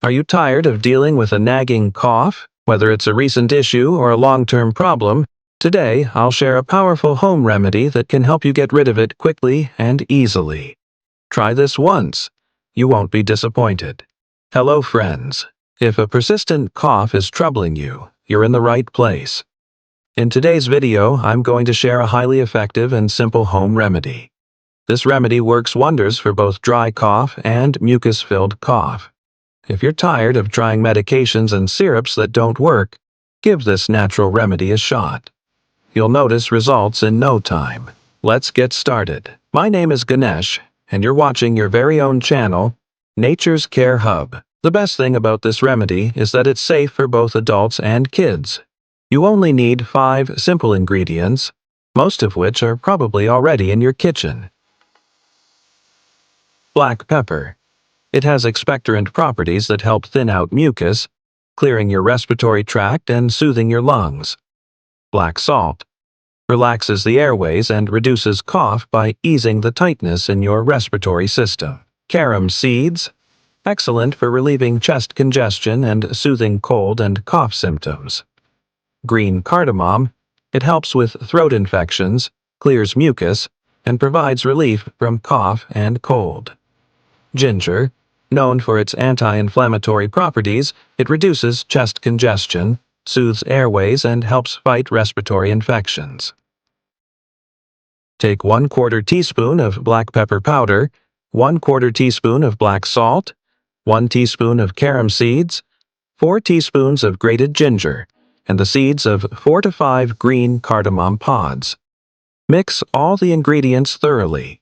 Are you tired of dealing with a nagging cough? Whether it's a recent issue or a long-term problem, today I'll share a powerful home remedy that can help you get rid of it quickly and easily. Try this once. You won't be disappointed. Hello, friends. If a persistent cough is troubling you, you're in the right place. In today's video, I'm going to share a highly effective and simple home remedy. This remedy works wonders for both dry cough and mucus-filled cough. If you're tired of trying medications and syrups that don't work, give this natural remedy a shot. You'll notice results in no time. Let's get started. My name is Ganesh, and you're watching your very own channel, Nature's Care Hub. The best thing about this remedy is that it's safe for both adults and kids. You only need 5 simple ingredients, most of which are probably already in your kitchen. Black pepper. It has expectorant properties that help thin out mucus, clearing your respiratory tract and soothing your lungs. Black salt relaxes the airways and reduces cough by easing the tightness in your respiratory system. Carom seeds, excellent for relieving chest congestion and soothing cold and cough symptoms. Green cardamom, it helps with throat infections, clears mucus, and provides relief from cough and cold. Ginger, known for its anti-inflammatory properties, it reduces chest congestion, soothes airways, and helps fight respiratory infections. Take 1/4 teaspoon of black pepper powder, 1/4 teaspoon of black salt, 1 teaspoon of carom seeds, 4 teaspoons of grated ginger, and the seeds of 4 to 5 green cardamom pods. Mix all the ingredients thoroughly.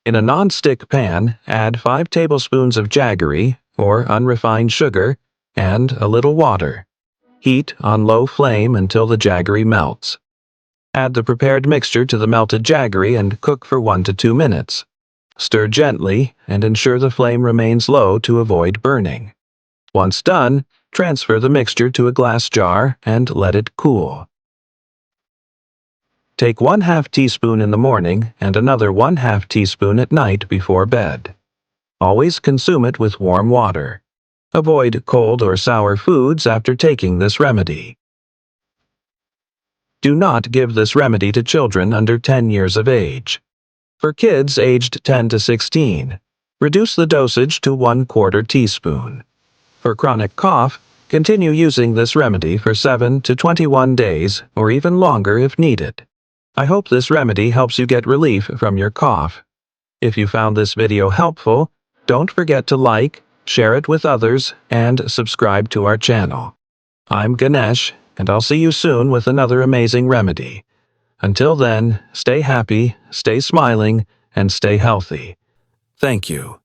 In a non-stick pan, add 5 tablespoons of jaggery, or unrefined sugar, and a little water. Heat on low flame until the jaggery melts. Add the prepared mixture to the melted jaggery and cook for 1 to 2 minutes. Stir gently and ensure the flame remains low to avoid burning. Once done, transfer the mixture to a glass jar and let it cool. Take 1/2 teaspoon in the morning and another 1/2 teaspoon at night before bed. Always consume it with warm water. Avoid cold or sour foods after taking this remedy. Do not give this remedy to children under 10 years of age. For kids aged 10 to 16, reduce the dosage to 1/4 teaspoon. For chronic cough, continue using this remedy for 7 to 21 days or even longer if needed. I hope this remedy helps you get relief from your cough. If you found this video helpful, don't forget to like, share it with others, and subscribe to our channel. I'm Ganesh, and I'll see you soon with another amazing remedy. Until then, stay happy, stay smiling, and stay healthy. Thank you.